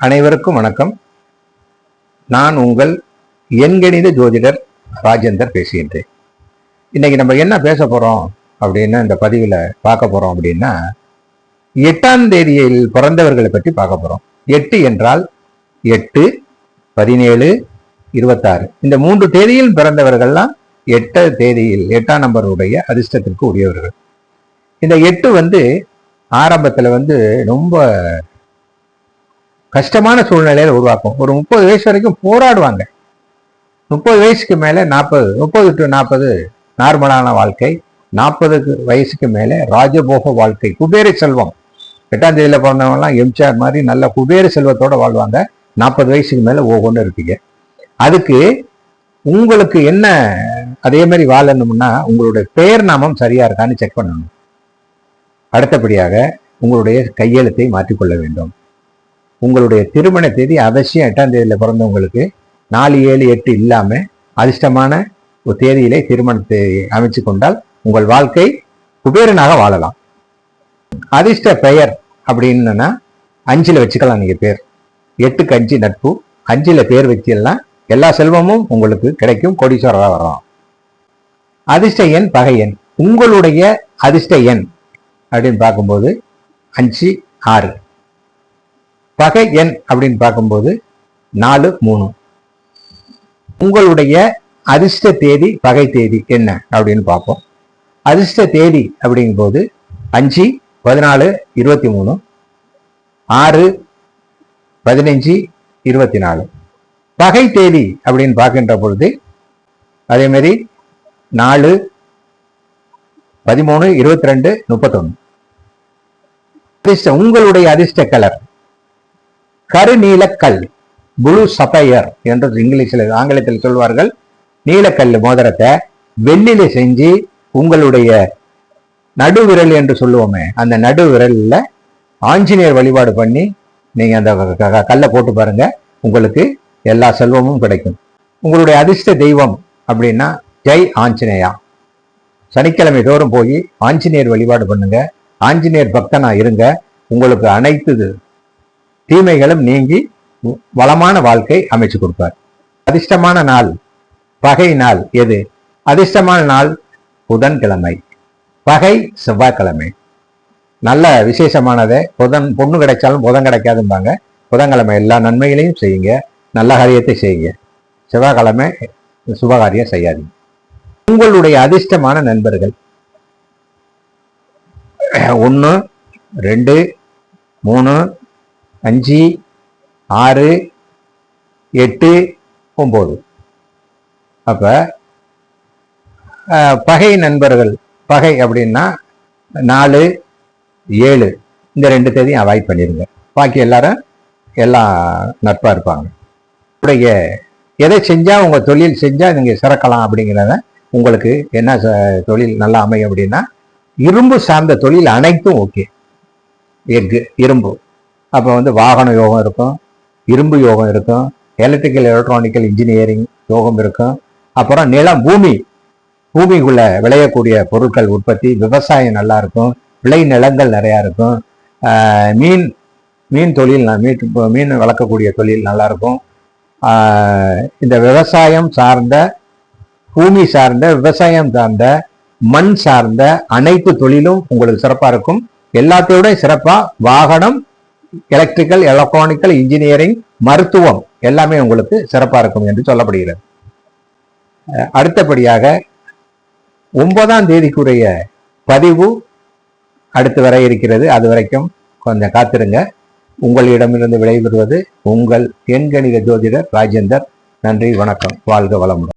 அனைவருக்கும் வணக்கம். நான் உங்கள் எண்கணித ஜோதிடர் ராஜேந்தர் பேசுகின்றேன். இன்னைக்கு நம்ம என்ன பேச போறோம் அப்படின்னா, இந்த பதிவில் பார்க்க போறோம் அப்படின்னா, 8ஆம் தேதியில் பிறந்தவர்களை பற்றி பார்க்க போறோம். 8 என்றால் 8, 17, 26 இந்த 3 தேதியில் பிறந்தவர்கள்லாம் 8 தேதியில் 8ஆம் நம்பருடைய அதிர்ஷ்டத்திற்கு உரியவர்கள். இந்த 8 ஆரம்பத்தில் ரொம்ப கஷ்டமான சூழ்நிலையில உருவாக்கும். ஒரு 30 வயசு வரைக்கும் போராடுவாங்க. 30 வயசுக்கு மேல 30 to 40 நார்மலான வாழ்க்கை. 40 வயசுக்கு மேல ராஜபோக வாழ்க்கை, குபேர செல்வம். 8ஆம் தேதியில பிறந்தவங்கலாம் எம்ஜிஆர் மாதிரி நல்ல குபேர செல்வத்தோட வாழ்வாங்க. 40 வயசுக்கு மேல ஒவ்வொன்று இருப்பீங்க. அதுக்கு உங்களுக்கு என்ன அதே மாதிரி வாழணும்னா, உங்களுடைய பெயர் நாமம் சரியா இருக்கான்னு செக் பண்ணணும். அடுத்தபடியாக உங்களுடைய கையெழுத்தை மாற்றிக்கொள்ள வேண்டும். உங்களுடைய திருமண தேதி அவசியம் 8ஆம் தேதியில பிறந்தவங்களுக்கு 4, 7, 8 இல்லாம அதிர்ஷ்டமான ஒரு தேதியிலே திருமணத்தை அமைச்சு கொண்டால் உங்கள் வாழ்க்கை குபேரனாக வாழலாம். அதிர்ஷ்ட பெயர் அப்படின்னா 5ல் வச்சுக்கலாம். நீங்க பேர் 8க்கு 5 நட்பு. 5ல் பேர் வச்செல்லாம் எல்லா செல்வமும் உங்களுக்கு கிடைக்கும், கோடீஸ்வரராக வரும். அதிர்ஷ்ட எண் பகை எண். உங்களுடைய அதிர்ஷ்ட எண் அப்படின்னு பார்க்கும்போது 5, 6. பகை எண் அப்படின்னு பார்க்கும்போது 4, 3. உங்களுடைய அதிர்ஷ்ட தேதி பகை தேதி என்ன அப்படின்னு பார்ப்போம். அதிர்ஷ்ட தேதி அப்படிங்கும்போது 5, 14, 23, 6, 15, 24. பகை தேதி அப்படின்னு பார்க்கின்ற பொழுது அதே மாதிரி 4, 13, 22, 31. உங்களுடைய அதிர்ஷ்ட கலர் கருநீலக்கல், புளூ சஃபயர் என்று இங்கிலீஷில் ஆங்கிலத்தில் சொல்வார்கள். நீலக்கல் மோதிரத்தை வெள்ளியில செஞ்சு உங்களுடைய நடுவிரல் என்று சொல்லுவோமே, அந்த நடுவிரல்ல ஆஞ்சநேயர் வழிபாடு பண்ணி நீங்க அந்த கல்லை போட்டு பாருங்க, உங்களுக்கு எல்லா செல்வமும் கிடைக்கும். உங்களுடைய அதிர்ஷ்ட தெய்வம் அப்படின்னா ஜெய் ஆஞ்சநேயா. சனிக்கிழமை தோறும் போய் ஆஞ்சநேயர் வழிபாடு பண்ணுங்க. ஆஞ்சநேயர் பக்தனா இருங்க. உங்களுக்கு அனைத்து தீமைகளும் நீங்கி வளமான வாழ்க்கை அமைச்சு கொடுப்பார். அதிர்ஷ்டமான நாள் பகை நாள் எது? அதிர்ஷ்டமான நாள் புதன்கிழமை, பகை செவ்வாய்க்கிழமை. நல்ல விசேஷமானதை பொண்ணு கிடைச்சாலும் புதன் கிடைக்காதும்பாங்க. புதன்கிழமை எல்லா நன்மைகளையும் செய்யுங்க, நல்ல காரியத்தை செய்யுங்க. செவ்வாய்க்கிழமை சுபகாரியம் செய்யாதீங்க. உங்களுடைய அதிர்ஷ்டமான நண்பர்கள் 1, 2, 3, 5, 6, 8, 9. அப்ப பகை நண்பர்கள், பகை அப்படின்னா 4, 7 இந்த 2 தேதியும் அவாய்ட் பண்ணிருங்க. பாக்கி எல்லாரும் எல்லாம் நட்பா இருப்பாங்க. உடைய எதை செஞ்சா உங்க தொழில் செஞ்சா நீங்க சிறக்கலாம் அப்படிங்கிறத, உங்களுக்கு என்ன தொழில் நல்லா அமையும் அப்படின்னா, இரும்பு சார்ந்த தொழில் அனைத்தும் ஓகே. எஃகு, இரும்பு. அப்போ வாகன யோகம் இருக்கும், இரும்பு யோகம் இருக்கும், எலக்ட்ரிக்கல் எலக்ட்ரானிக்கல் இன்ஜினியரிங் யோகம் இருக்கும். அப்புறம் நிலம், பூமிக்குள்ள விளையக்கூடிய பொருட்கள் உற்பத்தி, விவசாயம் நல்லா இருக்கும், விளை நிலங்கள் நிறையா இருக்கும். மீன் தொழில், மீன் வளர்க்கக்கூடிய தொழில் நல்லா இருக்கும். இந்த விவசாயம் சார்ந்த, பூமி சார்ந்த, விவசாயம் சார்ந்த, மண் சார்ந்த அனைத்து தொழிலும் உங்களுக்கு சிறப்பா இருக்கும். எல்லாத்தையோட சிறப்பா வாகனம், எலக்ட்ரிக்கல் எலக்ட்ரானிக்கல் இன்ஜினியரிங், மருத்துவம் எல்லாமே உங்களுக்கு சிறப்பா இருக்கும் என்று சொல்லப்படுகிறது. அடுத்தபடியாக 9ஆம் தேதிக்குரிய பதிவு அடுத்து வர இருக்கிறது. அது வரைக்கும் கொஞ்சம் காத்திருங்க. உங்களிடமிருந்து விடைபெறுவது உங்கள் எண்கணித ஜோதிடர் ராஜேந்தர். நன்றி, வணக்கம், வாழ்க வளமுடன்.